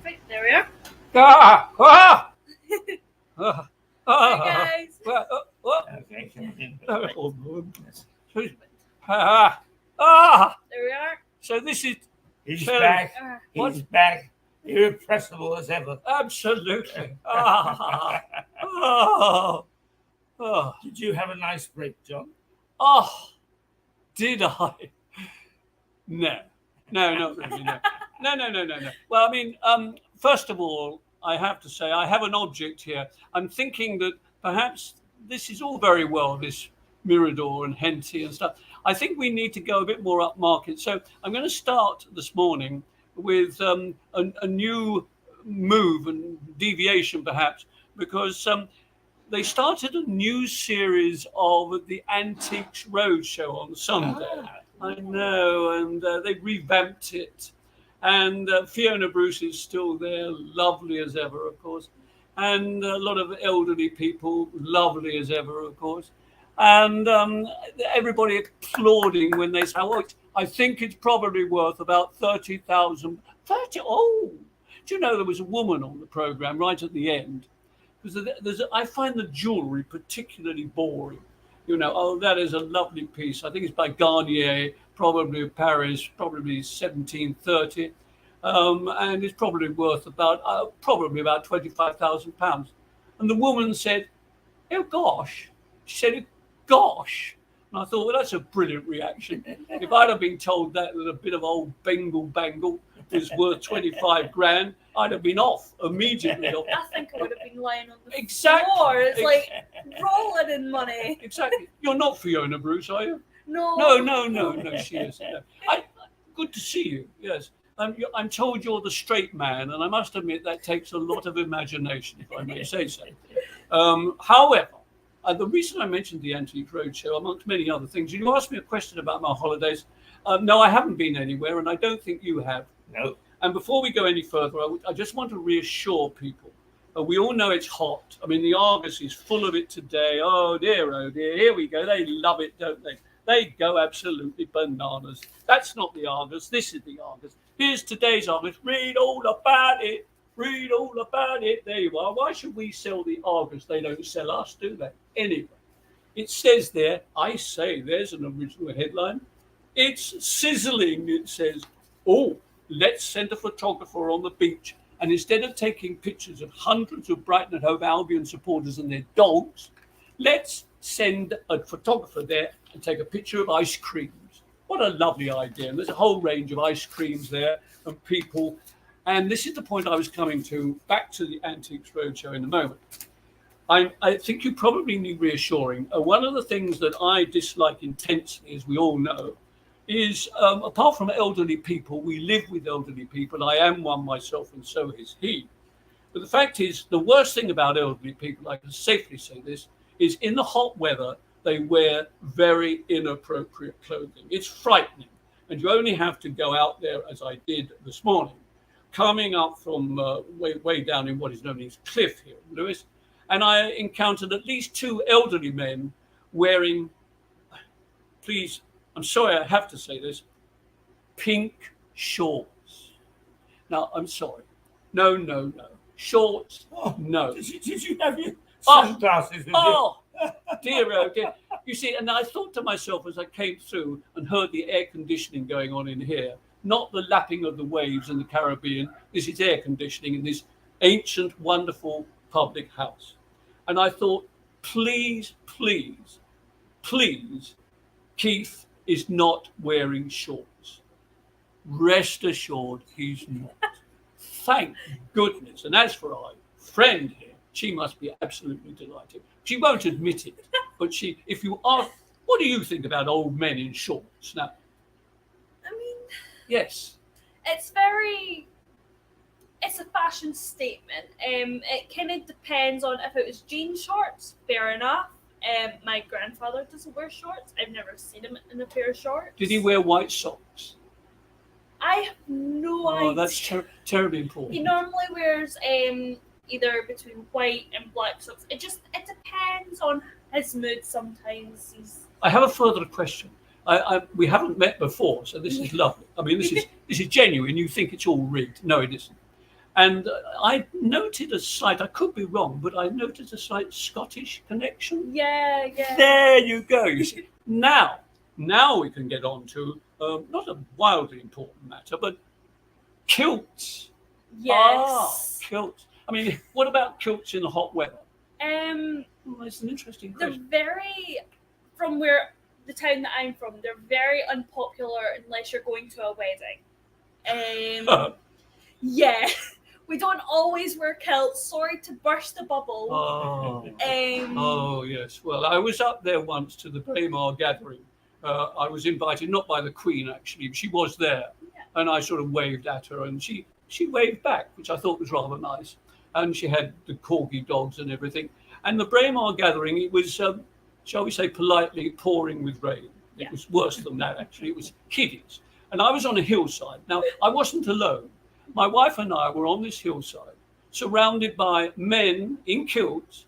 Right, there we are. Ah! Ah! Hi guys. Okay, come in. Oh, goodness. Ah! There we are. So this is He's Shelley. back. What? He's back. Irrepressible as ever. Absolutely. Oh. Did you have a nice break, John? Oh, did I? No, not really, no. No. Well, I mean, first of all, I have to say, I have an object here. I'm thinking that perhaps this is all very well, this Mirador and Henty and stuff. I think we need to go a bit more upmarket. So I'm going to start this morning with a new move and deviation, perhaps, because they started a new series of the Antiques Roadshow on Sunday. I know, and they revamped it. And Fiona Bruce is still there, lovely as ever, of course. And a lot of elderly people, lovely as ever, of course. And everybody applauding when they say, oh, I think it's probably worth about 30,000. 30, oh, do you know there was a woman on the programme right at the end? Because I find the jewellery particularly boring. You know, oh, that is a lovely piece. I think it's by Garnier, probably Paris, probably 1730. And it's probably worth about £25,000. And the woman said, oh, gosh. She said, gosh. And I thought, well, that's a brilliant reaction. If I'd have been told that a bit of old bangle is worth 25 grand, I'd have been off immediately. I think I would have been lying on the Exactly. floor. It's like rolling in money. Exactly. You're not Fiona Bruce, are you? No, she isn't. No. Good to see you, yes. I'm told you're the straight man, and I must admit that takes a lot of imagination, if I may say so. However, the reason I mentioned the Antique Roadshow, amongst many other things, you asked me a question about my holidays. No, I haven't been anywhere, and I don't think you have. No. And before we go any further, I just want to reassure people. We all know it's hot. I mean, the Argus is full of it today. Oh dear, here we go. They love it, don't they? They go absolutely bananas. That's not the Argus. This is the Argus. Here's today's Argus. Read all about it. Read all about it. There you are. Why should we sell the Argus? They don't sell us, do they? Anyway, it says there, I say, there's an original headline. It's sizzling. It says, oh, let's send a photographer on the beach. And instead of taking pictures of hundreds of Brighton and Hove Albion supporters and their dogs, let's send a photographer there and take a picture of ice creams. What a lovely idea. And there's a whole range of ice creams there and people. And this is the point I was coming to, back to the Antiques Roadshow in a moment. I think you probably need reassuring. One of the things that I dislike intensely, as we all know, is apart from elderly people, we live with elderly people. I am one myself, and so is he. But the fact is, the worst thing about elderly people, I can safely say this, is in the hot weather, they wear very inappropriate clothing. It's frightening. And you only have to go out there, as I did this morning, coming up from way down in what is known as Cliff here in Lewis. And I encountered at least two elderly men wearing, please, I'm sorry I have to say this, pink shorts. Now, I'm sorry. No. Shorts, no. Did you have your sunglasses with you? Oh, dear. You see, and I thought to myself as I came through and heard the air conditioning going on in here, not the lapping of the waves in the Caribbean. This is air conditioning in this ancient, wonderful public house. And I thought, please, Keith is not wearing shorts. Rest assured, he's not. Thank goodness. And as for our friend here, she must be absolutely delighted. She won't admit it, but if you ask, what do you think about old men in shorts? Now, I mean, yes, it's a fashion statement. It kind of depends on if it was jean shorts, fair enough. My grandfather doesn't wear shorts. I've never seen him in a pair of shorts. Did he wear white socks? I have no idea. Oh, that's terribly important. He normally wears either between white and black socks. It depends on his mood sometimes. I have a further question. we haven't met before, so this is lovely. I mean, this is genuine. You think it's all rigged. No, it isn't. And I noted a slight, I could be wrong, but I noted a slight Scottish connection. Yeah. There you go. You see, now we can get on to not a wildly important matter, but kilts. Yes. Kilts. I mean, what about kilts in the hot weather? Well, it's an interesting they're question. from where the town that I'm from, they're very unpopular unless you're going to a wedding. Yeah. We don't always wear kilts. Sorry to burst the bubble. Oh yes. Well, I was up there once to the Braemar gathering. I was invited not by the Queen actually. She was there, and I sort of waved at her, and she waved back, which I thought was rather nice. And she had the corgi dogs and everything. And the Braemar gathering, it was, shall we say, politely pouring with rain. It was worse than that actually. It was hideous. And I was on a hillside. Now I wasn't alone. My wife and I were on this hillside, surrounded by men in kilts,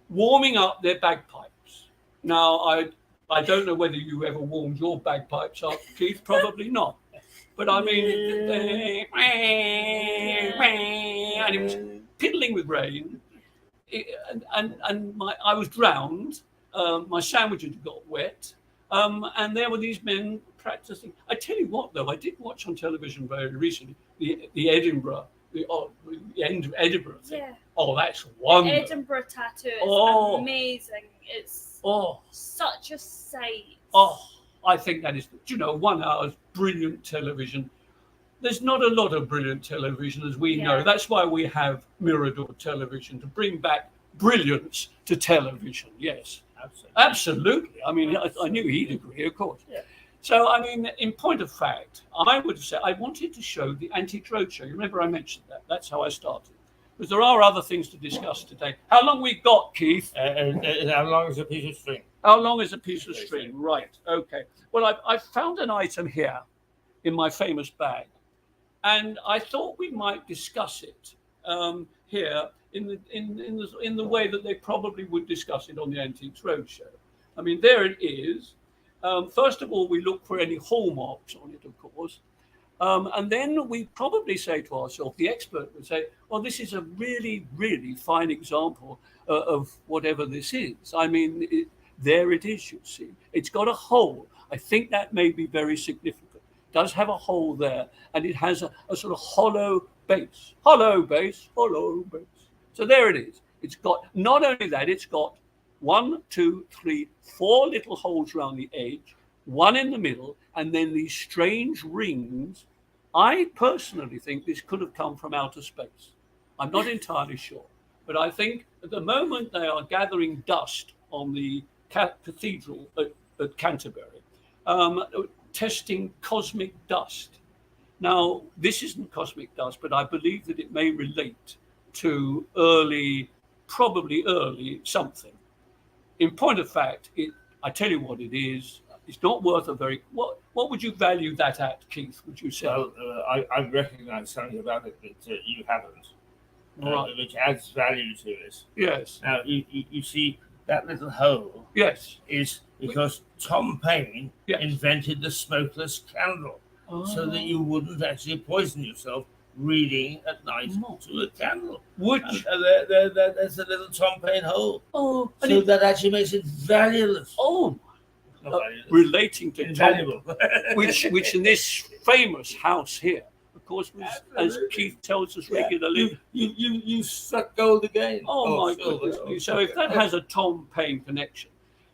warming up their bagpipes. Now, I don't know whether you ever warmed your bagpipes up, Keith. Probably not. But I mean, and it was piddling with rain, and I was drowned. My sandwiches got wet, and there were these men practicing. I tell you what, though, I did watch on television very recently the Edinburgh, the Edinburgh thing. Yeah. Oh, that's wonderful. Edinburgh tattoo is amazing. It's such a sight. Oh, I think that is, 1 hour's brilliant television. There's not a lot of brilliant television, as we know. That's why we have Mirador Television, to bring back brilliance to television. Yes, absolutely. I mean, I knew he'd agree, of course. Yeah. So, I mean, in point of fact, I would say I wanted to show the Antique Roadshow. You remember I mentioned that. That's how I started. Because there are other things to discuss today. How long we got, Keith? How long is a piece of string? How long is a piece of string? Right. Okay. Well, I found an item here in my famous bag, and I thought we might discuss it here in the way that they probably would discuss it on the Antiques Roadshow. I mean, there it is. First of all, we look for any hallmarks on it, of course. And then we probably say to ourselves, the expert would say, well, this is a really, really fine example of whatever this is. I mean, there it is, you see. It's got a hole. I think that may be very significant. It does have a hole there, and it has a sort of hollow base. Hollow base. So there it is. It's got, not only that, it's got 1, 2, 3, 4 little holes around the edge, one in the middle, and then these strange rings. I personally think this could have come from outer space. I'm not entirely sure, but I think at the moment they are gathering dust on the cathedral at Canterbury, testing cosmic dust. Now, this isn't cosmic dust, but I believe that it may relate to probably early something. In point of fact, I tell you what it is. It's not worth a very. What would you value that at, Keith? Would you say? Well, I recognise something about it that you haven't, Right. which adds value to it. Yes. Now you see that little hole. Yes. Is because Tom Paine Yes. invented the smokeless candle, so that you wouldn't actually poison yourself reading at night to a candle. Which There's a little Tom Paine hole. oh, So that actually makes it valueless. oh, Not valueless. relating to Tom, Invaluable. which in this famous house here, of course, was, as Keith tells us regularly. You struck gold again. Oh my silver. goodness! So if that has a Tom Paine connection,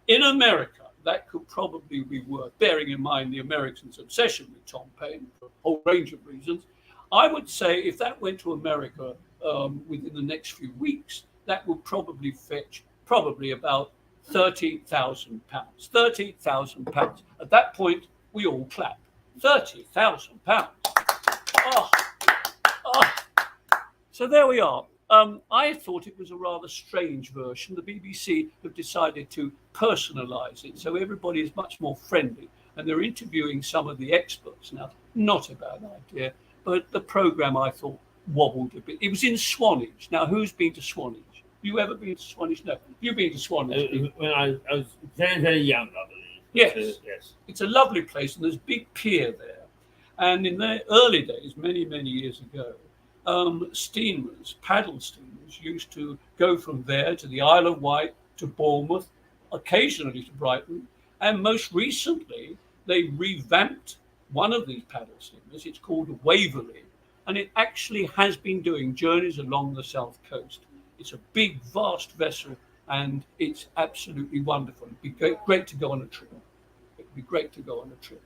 in America, that could probably be worth. Bearing in mind the Americans' obsession with Tom Paine for a whole range of reasons, I would say if that went to America within the next few weeks, that would probably fetch about £30,000. £30,000. At that point, we all clap. £30,000. Oh. So there we are. I thought it was a rather strange version. The BBC have decided to personalise it, so everybody is much more friendly, and they're interviewing some of the experts now. Not a bad idea, but the programme, I thought, wobbled a bit. It was in Swanage. Now, who's been to Swanage? You ever been to Swanage? No. You've been to Swanage. When I was very, very young, I believe. Yes. Yes. It's a lovely place, and there's a big pier there. And in the early days, many, many years ago, steamers, paddle steamers, used to go from there to the Isle of Wight, to Bournemouth, occasionally to Brighton, and most recently, they revamped one of these paddle steamers. It's called Waverley, and it actually has been doing journeys along the south coast. It's a big, vast vessel, and it's absolutely wonderful. It'd be great to go on a trip. It would be great to go on a trip.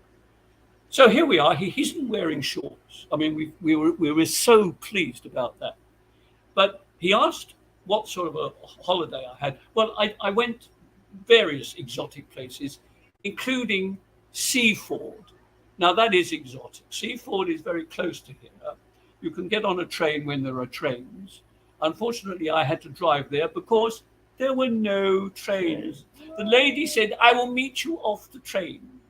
So here we are. He isn't wearing shorts. I mean, we were so pleased about that. But he asked what sort of a holiday I had. Well, I went various exotic places, including Seaford. Now that is exotic. Seaford is very close to here. You can get on a train when there are trains. Unfortunately, I had to drive there because there were no trains. The lady said, "I will meet you off the train."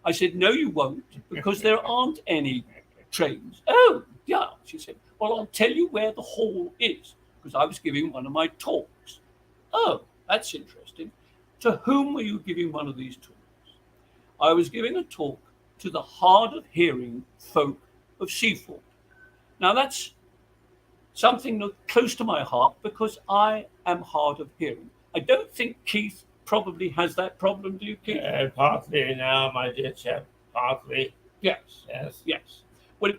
I said, "No, you won't, because there aren't any trains." "Oh, yeah," she said. "Well, I'll tell you where the hall is," because I was giving one of my talks. "Oh, that's interesting. To whom were you giving one of these talks?" "I was giving a talk to the hard of hearing folk of Seaford." Now, that's something that's close to my heart because I am hard of hearing. I don't think Keith probably has that problem, do you, Keith? Partly now, my dear chap. Partly. Yes. Yes. Yes. Well,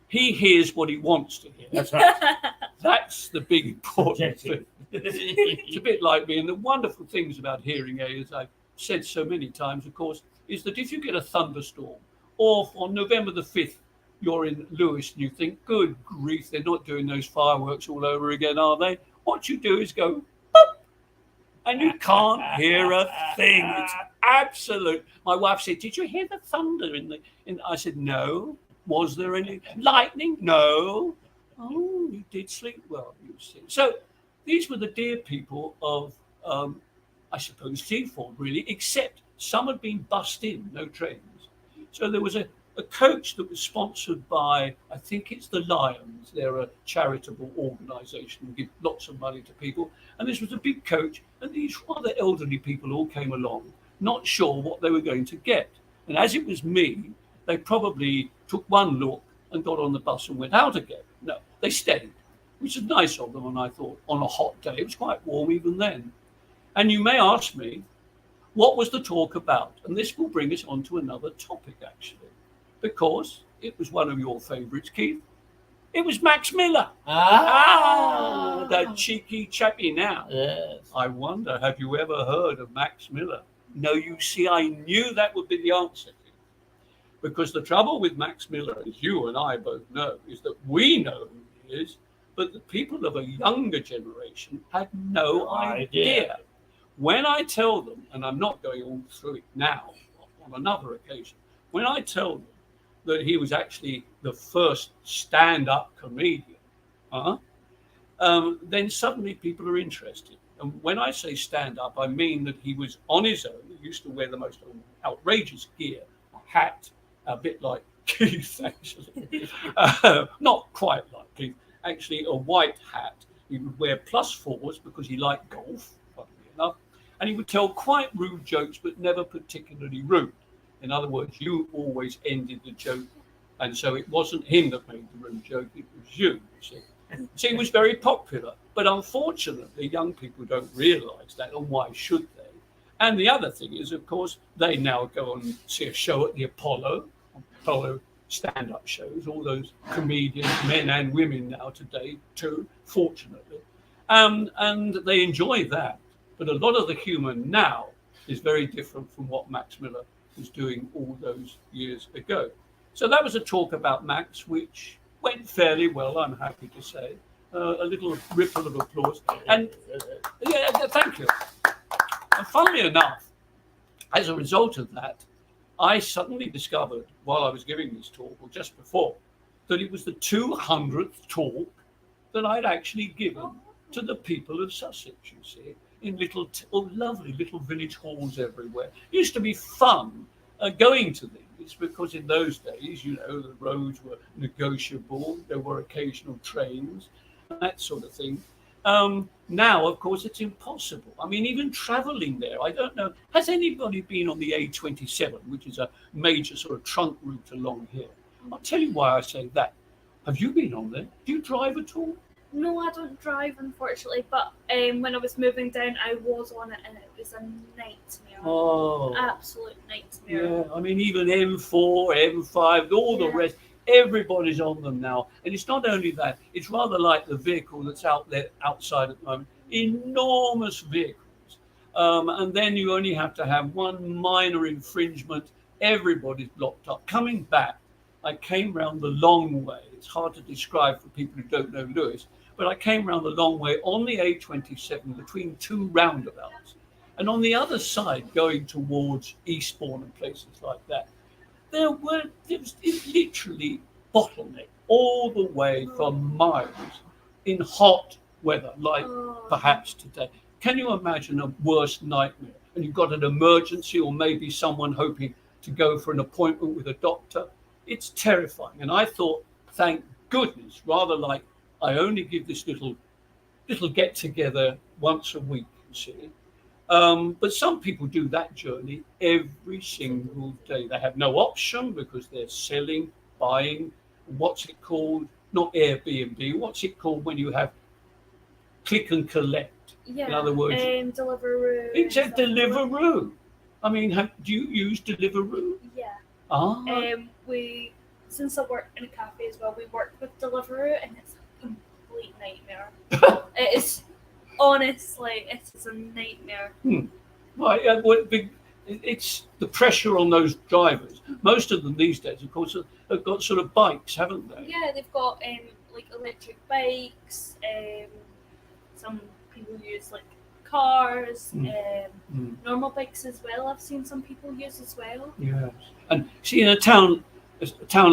he hears what he wants to hear. That's right. That's the big important Subjective. thing. It's a bit like me. And the wonderful things about hearing aid, as I've said so many times, of course, is that if you get a thunderstorm, or on November the 5th, you're in Lewis and you think, good grief, they're not doing those fireworks all over again, are they? What you do is go, boop, and you can't hear a thing. It's absolute. My wife said, "Did you hear the thunder in the?" I said, "No." "Was there any lightning?" "No." "Oh, you did sleep well, you see." So these were the dear people of, I suppose, Seaford, really, except some had been bussed in, no trains. So there was a coach that was sponsored by, I think it's the Lions. They're a charitable organisation, give lots of money to people. And this was a big coach, and these rather elderly people all came along, not sure what they were going to get. And as it was me, they probably took one look and got on the bus and went out again. No, they stayed, which is nice of them. And I thought, on a hot day, it was quite warm even then. And you may ask me, what was the talk about? And this will bring us on to another topic, actually, because it was one of your favourites, Keith. It was Max Miller. That cheeky chappy now. Yes. I wonder, have you ever heard of Max Miller? No, you see, I knew that would be the answer. Because the trouble with Max Miller, as you and I both know, is that we know who he is, but the people of a younger generation had no idea. When I tell them, and I'm not going all through it now, on another occasion, when I tell them that he was actually the first stand-up comedian, then suddenly people are interested. And when I say stand-up, I mean that he was on his own. He used to wear the most outrageous gear, a hat, a bit like Keith, actually. Not quite like Keith. Actually, a white hat. He would wear +4s because he liked golf, funnily enough. And he would tell quite rude jokes, but never particularly rude. In other words, you always ended the joke. And so it wasn't him that made the rude joke, it was you see. So he was very popular. But unfortunately, young people don't realise that, and why should they? And the other thing is, of course, they now go and see a show at the Apollo stand-up shows, all those comedians, men and women now today too, fortunately. And they enjoy that. But a lot of the humour now is very different from what Max Miller was doing all those years ago. So that was a talk about Max, which went fairly well, I'm happy to say. A little ripple of applause. And yeah, thank you. And funnily enough, as a result of that, I suddenly discovered while I was giving this talk, or just before, that it was the 200th talk that I'd actually given to the people of Sussex, you see, in little, lovely little village halls everywhere. It used to be fun going to these because in those days, you know, the roads were negotiable, there were occasional trains, that sort of thing. Now, of course, it's impossible. I mean, even travelling there, I don't know. Has anybody been on the A27, which is a major sort of trunk route along here? I'll tell you why I say that. Have you been on there? Do you drive at all? No, I don't drive, unfortunately. But when I was moving down, I was on it, and it was a nightmare. Oh, Absolute nightmare. yeah. I mean, even M4, M5, all the Yeah. rest, everybody's on them now. And it's not only that, it's rather like the vehicle that's out there outside at the moment. Enormous vehicles. And then you only have to have one minor infringement. Everybody's blocked up. Coming back, I came round the long way. It's hard to describe for people who don't know Lewis, but I came round the long way on the A27 between two roundabouts. And on the other side, going towards Eastbourne and places like that, there was literally bottleneck all the way for miles in hot weather, like perhaps today. Can you imagine a worse nightmare? And you've got an emergency, or maybe someone hoping to go for an appointment with a doctor. It's terrifying. And I thought, thank goodness, rather like I only give this little get together once a week, you see. But some people do that journey every single day. They have no option because they're selling, buying, what's it called? Not Airbnb. What's it called when you have click and collect? Yeah. In other words, Deliveroo. it's a Deliveroo. I mean, do you use Deliveroo? Yeah. We Since I work in a cafe as well, we work with Deliveroo, and it's a complete nightmare. It is, honestly, it is a nightmare. Right. It's the pressure on those drivers. Most of them these days, of course, have got sort of bikes, haven't they? Yeah, they've got like electric bikes. Some people use like cars, normal bikes as well. I've seen some people use as well. Yes. And see, in a town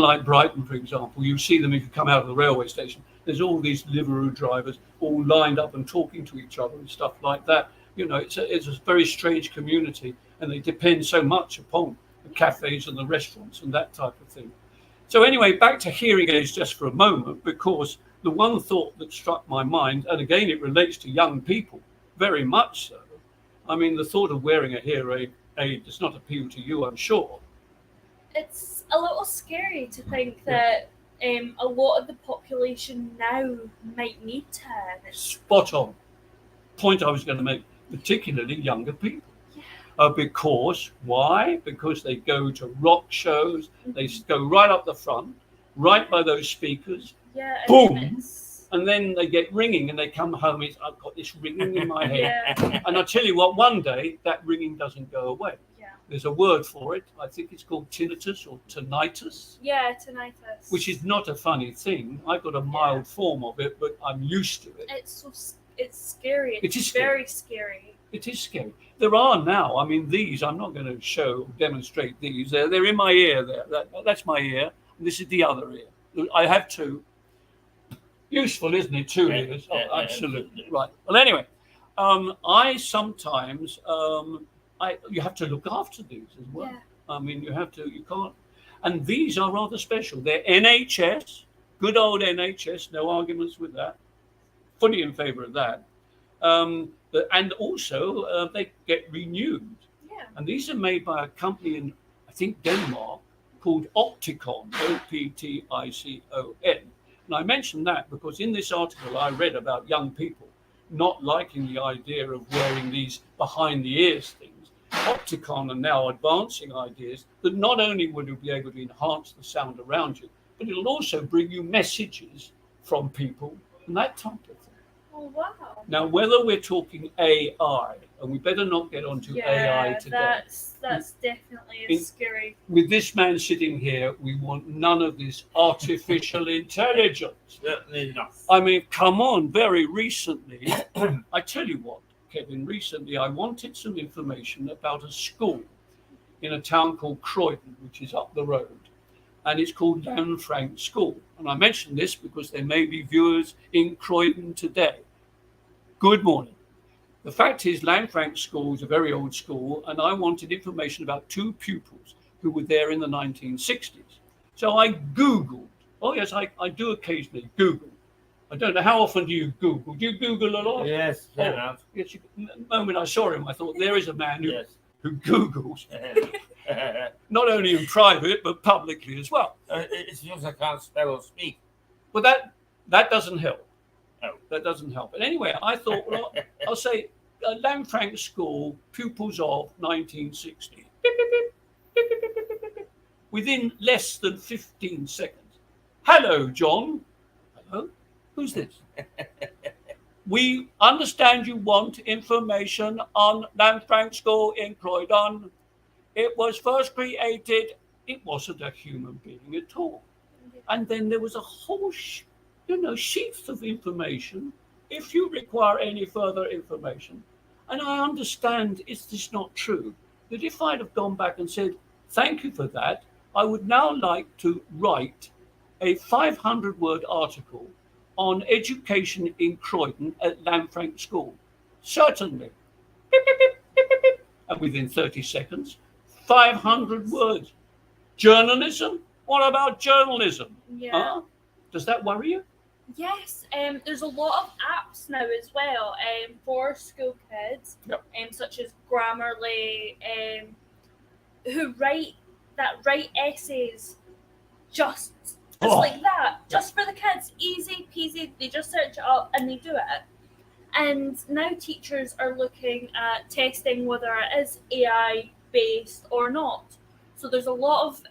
like Brighton, for example, you see them if you come out of the railway station. There's all these Deliveroo drivers all lined up and talking to each other and stuff like that. You know, it's a very strange community, and they depend so much upon the cafes and the restaurants and that type of thing. So anyway, back to hearing aids just for a moment, because the one thought that struck my mind, and again it relates to young people, very much so. I mean, the thought of wearing a hearing aid does not appeal to you, I'm sure. It's a little scary to think that a lot of the population now might need to. Spot on. Point I was going to make, particularly younger people. Yeah. Because, why? Because they go to rock shows, they go right up the front, right by those speakers, Yeah. boom, and then they get ringing and they come home, I've got this ringing in my head. Yeah. And I tell you what, one day that ringing doesn't go away. Yeah. There's a word for it. I think it's called tinnitus or tinnitus. Yeah, tinnitus. Which is not a funny thing. I've got a mild form of it, but I'm used to it. It's scary. It is very scary. It is scary. There are now, I mean, these, I'm not going to demonstrate these. They're in my ear there. That's my ear. And this is the other ear. I have two. Useful, isn't it? Two ears. Oh, absolutely. Right. Well, anyway, I sometimes, you have to look after these as well. Yeah. I mean, you can't. And these are rather special. They're NHS, good old NHS, no arguments with that. Fully in favour of that. And also, they get renewed. Yeah. And these are made by a company in, I think, Denmark called Opticon, Opticon. And I mention that because in this article I read about young people not liking the idea of wearing these behind the ears things. Opticon are now advancing ideas that not only will you be able to enhance the sound around you, but it'll also bring you messages from people and that type of thing. Oh, wow. Now, whether we're talking AI, and we better not get onto AI today. That's definitely scary. With this man sitting here, we want none of this artificial intelligence. Certainly not. I mean, come on, very recently, I tell you what, Kevin, recently I wanted some information about a school in a town called Croydon, which is up the road. And it's called Lanfranc School. And I mention this because there may be viewers in Croydon today. Good morning. The fact is, Lanfranc School is a very old school, and I wanted information about two pupils who were there in the 1960s. So I Googled. Oh, yes, I do occasionally Google I don't know, how often do you Google? Do you Google a lot? Yes, fair enough. Yes, the moment I saw him, I thought, there is a man Yes. who Googles, not only in private, but publicly as well. It's because I can't spell or speak. But that doesn't help. No. That doesn't help. And anyway, I thought, well, I'll say Lanfranc School, pupils of 1960. Within less than 15 seconds. Hello, John. Hello? Who's this? We understand you want information on Lanfranc School in Croydon. It was first created. It wasn't a human being at all. And then there was a whole sheath of information. If you require any further information, and I understand, is this not true, that if I'd have gone back and said, thank you for that, I would now like to write a 500-word article on education in Croydon at Lanfranc School. Certainly. Beep, beep, beep, beep, beep, beep. And within 30 seconds, 500 words. Journalism? What about journalism? Yeah. Does that worry you? Yes, there's a lot of apps now as well for school kids, Yep. Such as Grammarly, who write essays just like that, just for the kids, easy peasy. They just search it up and they do it. And now teachers are looking at testing whether it is AI based or not. So there's a lot of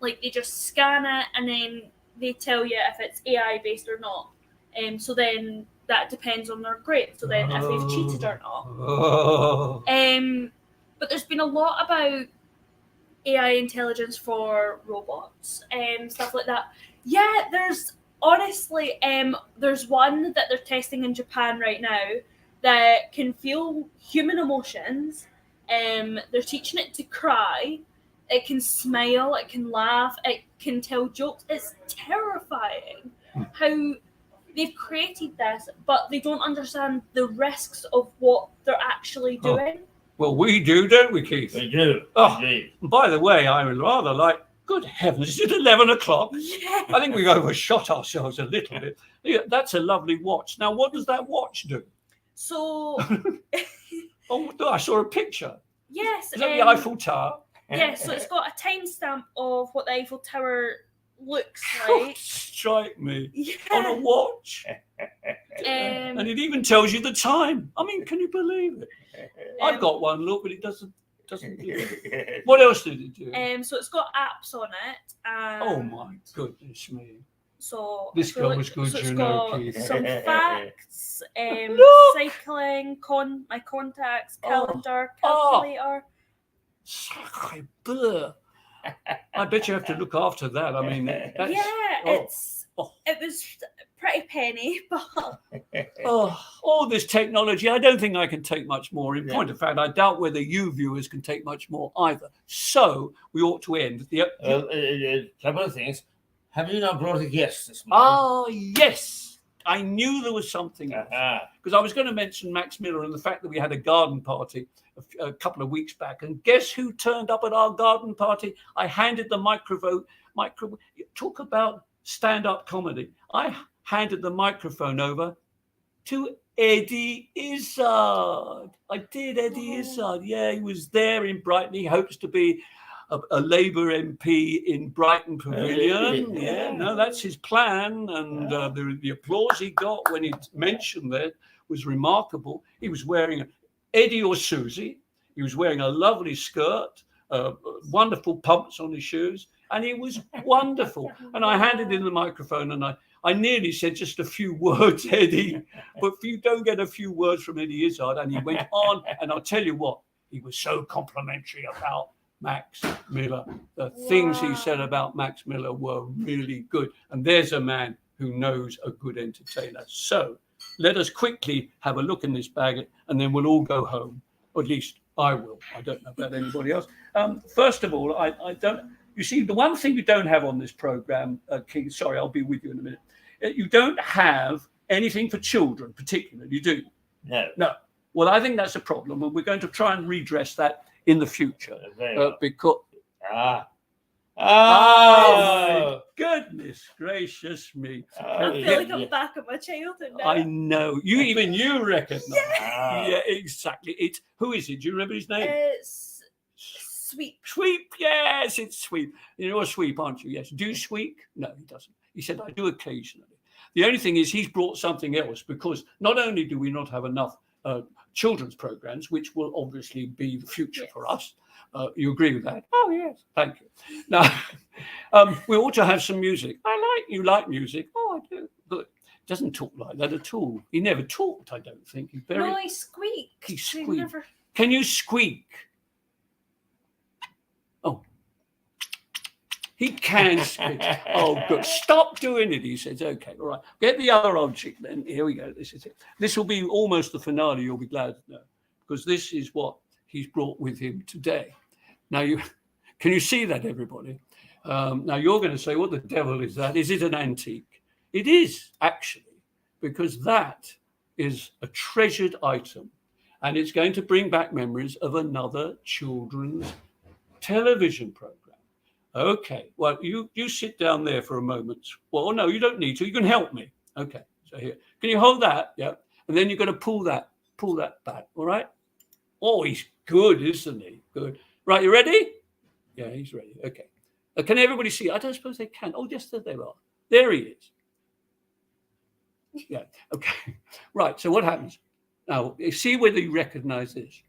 like they just scan it and then they tell you if it's AI based or not. So then that depends on their grade. So then if they've cheated or not. But there's been a lot about AI intelligence for robots and stuff like that. Yeah, there's honestly there's one that they're testing in Japan right now that can feel human emotions. They're teaching it to cry. It can smile, it can laugh, it can tell jokes. It's terrifying how they've created this, but they don't understand the risks of what they're actually doing. Well, we do, don't we, Keith? We do. Oh, Indeed. by the way, I would rather like, good heavens, is it 11 o'clock? Yeah. I think we overshot ourselves a little bit. Yeah, that's a lovely watch. Now, what does that watch do? So, Oh, I saw a picture. yes. Is that the Eiffel Tower? Yeah, so it's got a timestamp of what the Eiffel Tower looks like. Strike me. Yeah. On a watch. And it even tells you the time. I mean, can you believe it? I've got one, look, but it doesn't do it. What else did it do? So it's got apps on it. Oh my goodness me. So This I feel girl was good, so it's you know, got Keith. some facts, Look! cycling, my contacts, Oh. calendar, Oh. calculator. Sacre bleu. I bet you have to look after that. I mean, that's, Yeah, oh. it was pretty penny, but all this technology, I don't think I can take much more. In Yeah. point of fact, I doubt whether you viewers can take much more either. So we ought to end. A couple of things. Have you not brought a guest this morning? Oh, yes. I knew there was something else. Aha. Because I was going to mention Max Miller and the fact that we had a garden party a couple of weeks back. And guess who turned up at our garden party? I handed the microphone. Talk about stand-up comedy. I handed the microphone over to Eddie Izzard. I did, Eddie Izzard. Yeah, he was there in Brighton. He hopes to be a Labour MP in Brighton Pavilion. Yeah, no, that's his plan. And the applause he got when he mentioned that was remarkable. He was wearing Eddie or Susie. He was wearing a lovely skirt, wonderful pumps on his shoes, and he was wonderful. And I handed him the microphone, and I nearly said just a few words, Eddie, but if you don't get a few words from Eddie Izzard, and he went on, and I'll tell you what, he was so complimentary about Max Miller. The things he said about Max Miller were really good. And there's a man who knows a good entertainer. So let us quickly have a look in this bag and then we'll all go home. Or at least I will. I don't know about anybody else. First of all, I don't, you see, the one thing you don't have on this program, Keith, sorry, I'll be with you in a minute. You don't have anything for children, particularly, you do? No. Well, I think that's a problem, and we're going to try and redress that in the future. Very well. Because Oh! Goodness gracious me. Oh, I feel like I'm back at my childhood now. I know. You recognise. Ah. Yeah, exactly. It's who is it? Do you remember his name? It's Sweep. Sweep, yes, it's Sweep. You're a Sweep, aren't you? Yes. Do you sweep? No, he doesn't. He said, I do occasionally. The only thing is he's brought something else, because not only do we not have enough children's programs, which will obviously be the future for us. You agree with that? Oh, yes. Thank you. Now, we ought to have some music. You like music. Oh, I do. Good. Doesn't talk like that at all. He never talked, I don't think. He's very... No, he squeaked. He We squeaked. never... Can you squeak? Oh. He can squeak. Oh, good. Stop doing it, he says. Okay, all right. Get the other object then. Here we go. This is it. This will be almost the finale, you'll be glad to know, because this is what he's brought with him today. Now, can you see that, everybody? Now, you're going to say, what the devil is that? Is it an antique? It is, actually, because that is a treasured item, and it's going to bring back memories of another children's television program. Okay, well, you sit down there for a moment. Well, no, you don't need to. You can help me. Okay, so here. Can you hold that? Yeah. And then you're going to pull that back, all right? Oh, he's good, isn't he? Good. Right, you ready? Yeah, he's ready. Okay. Can everybody see? I don't suppose they can. Oh, yes, there they are. There he is. Yeah, okay. Right, so what happens? Now, see whether you recognize this.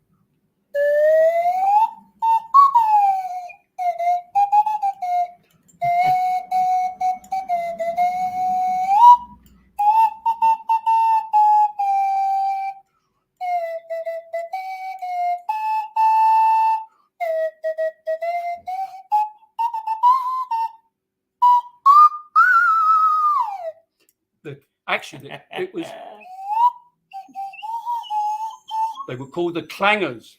Actually, it was... They were called the clangers.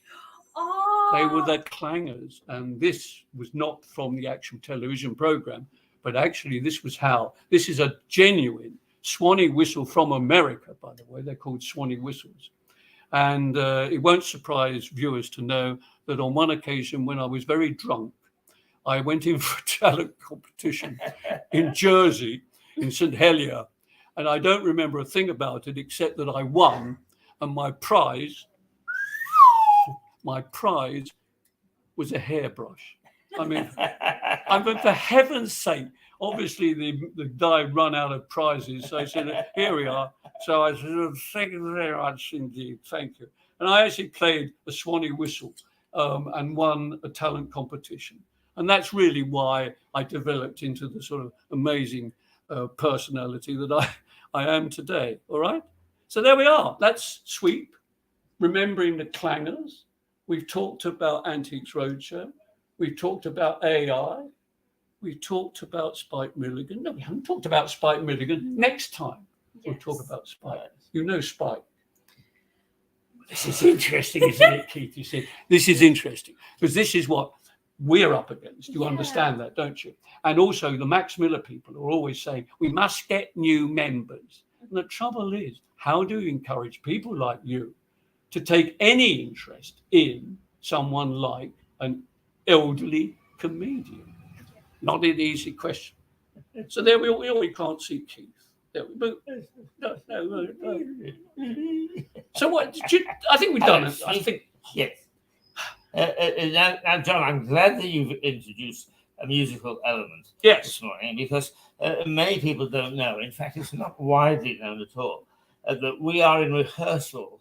Oh. They were the clangers. And this was not from the actual television program, but actually this was how... This is a genuine Swanee whistle from America, by the way. They're called Swanee whistles. And it won't surprise viewers to know that on one occasion when I was very drunk, I went in for a talent competition in Jersey, in St. Helier. And I don't remember a thing about it except that I won, and my prize was a hairbrush. I mean, for heaven's sake, obviously the guy run out of prizes, so I said, here we are. So I said, thank you very much indeed, thank you. And I actually played a Swanee whistle and won a talent competition. And that's really why I developed into the sort of amazing personality that I am today, all right? So there we are. That's Sweep, remembering the clangers. We've talked about Antiques Roadshow. We've talked about AI. We've talked about Spike Milligan. No, we haven't talked about Spike Milligan. Next time, we'll talk about Spike. You know Spike. This is interesting, isn't it, Keith? You see, this is interesting because this is what we're up against. You understand that, don't you? And also the Max Miller people are always saying, we must get new members. And the trouble is, how do you encourage people like you to take any interest in someone like an elderly comedian? Not an easy question. So there we can't see Keith. There no. So what? I think we've done it. I think yes. Now, John, I'm glad that you've introduced a musical element this morning, because many people don't know. In fact, it's not widely known at all that we are in rehearsal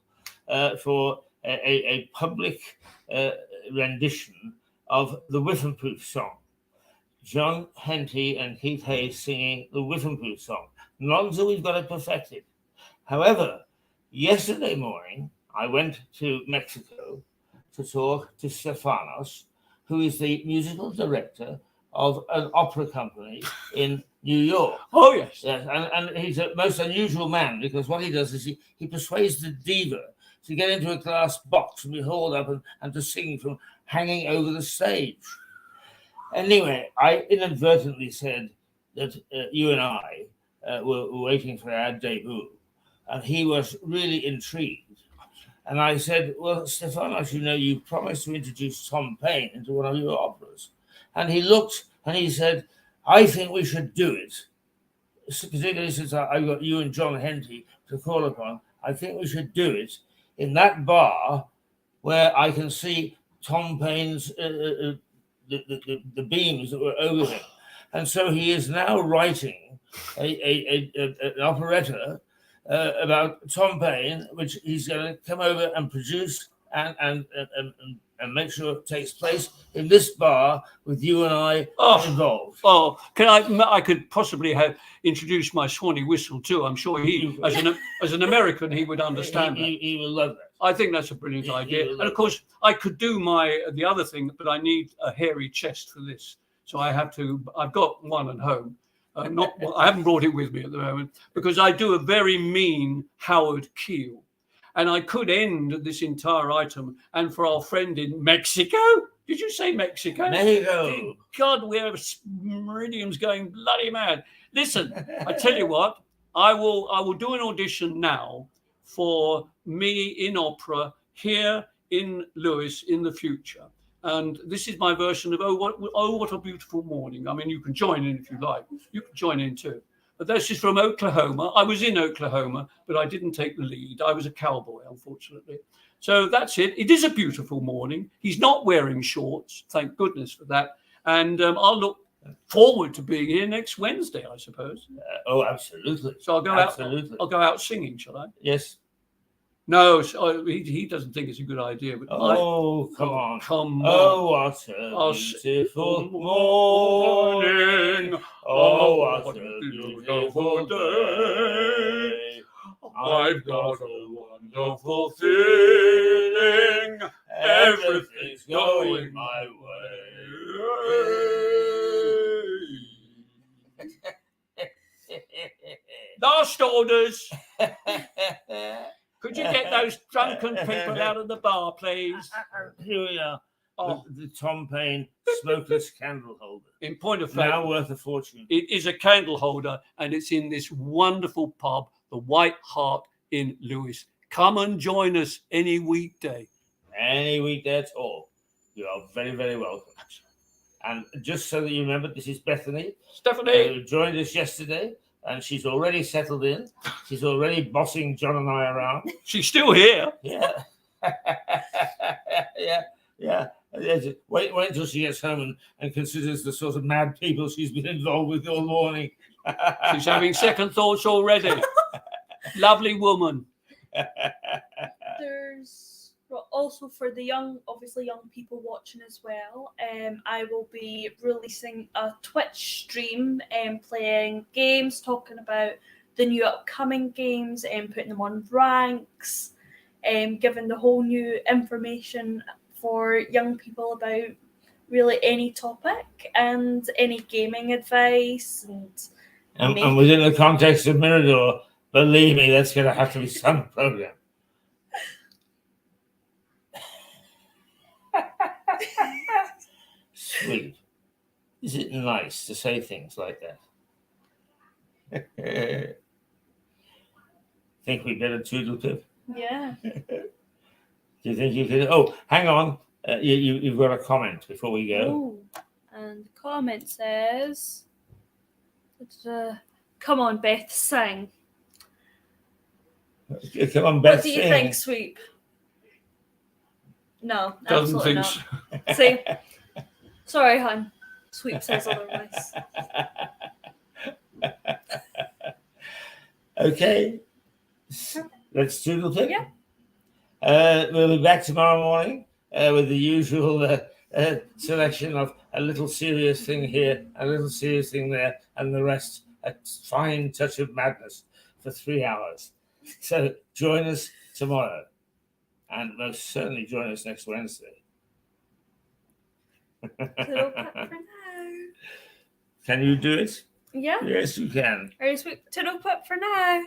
for a public rendition of the Whiffenpoof song. John Henty and Keith Hayes singing the Whiffenpoof song. Not until we've got it perfected. However, yesterday morning, I went to Mexico to talk to Stefanos, who is the musical director of an opera company in New York. Oh, yes. Yes, and he's a most unusual man, because what he does is he persuades the diva to get into a glass box and be hauled up and to sing from hanging over the stage. Anyway, I inadvertently said that you and I were waiting for our debut, and he was really intrigued. And I said, well, Stefanos, you know, you promised to introduce Tom Paine into one of your operas. And he looked and he said, I think we should do it, particularly since I've got you and John Henty to call upon. I think we should do it in that bar where I can see Tom Paine's the beams that were over him, and so he is now writing an operetta about Tom Paine, which he's going to come over and produce and make sure it takes place in this bar with you and I involved. Oh, I could possibly have introduced my Swanee whistle too. I'm sure he, as an American, he would understand that. He will love that. I think that's a brilliant idea. And of course, I could do the other thing, but I need a hairy chest for this. So I've got one at home. I haven't brought it with me at the moment because I do a very mean Howard Keel. And I could end this entire item. And for our friend in Mexico, did you say Mexico? Mexico. God, we have meridians going bloody mad. Listen, I tell you what, I will do an audition now for me in opera here in Lewis in the future. And this is my version of what a beautiful morning. I mean, you can join in if you like. You can join in too. But this is from Oklahoma. I was in Oklahoma, but I didn't take the lead. I was a cowboy, unfortunately. So that's it. It is a beautiful morning. He's not wearing shorts. Thank goodness for that. And I'll look forward to being here next Wednesday, I suppose. Absolutely. So I'll go out singing, shall I? Yes. No, he doesn't think it's a good idea. But come on. Come on. Oh, what a beautiful morning. Oh, what a beautiful day. I've got a wonderful feeling. Everything's going my way. Last orders. Could you get those drunken people out of the bar, please? Here we are. The Tom Paine smokeless candle holder. In point of fact, now worth a fortune. It is a candle holder, and it's in this wonderful pub, the White Hart in Lewis. Come and join us any weekday. Any weekday at all. You are very, very welcome. And just so that you remember, this is Bethany. Stephanie. Who joined us yesterday. And she's already settled in. She's already bossing John and I around. She's still here. Yeah. Yeah. Wait until she gets home and considers the sort of mad people she's been involved with all morning. She's having second thoughts already. Lovely woman. There's also for the young people watching as well. I will be releasing a Twitch stream and playing games, talking about the new upcoming games and putting them on ranks, giving the whole new information for young people about really any topic and any gaming advice and within the context of Mirador, believe me, that's going to have to be some program. Sweet. Is it nice to say things like that? Think we better toodle pip? Yeah. Do you think you could? Oh, hang on. You've got a comment before we go. Ooh. And the comment says, come on, Beth, sing. Come on, Beth, what do you sing. think, Sweep? No, Doesn't absolutely think not. See? Sorry, hon. Sweep says otherwise. Okay. Let's toodle pip. Yeah. We'll be back tomorrow morning with the usual selection of a little serious thing here, a little serious thing there, and the rest a fine touch of madness for 3 hours. So join us tomorrow, and most certainly join us next Wednesday. Little pet for now. Can you do it? Yeah. Yes, you can. Are you Sweep? Toodle pip for now.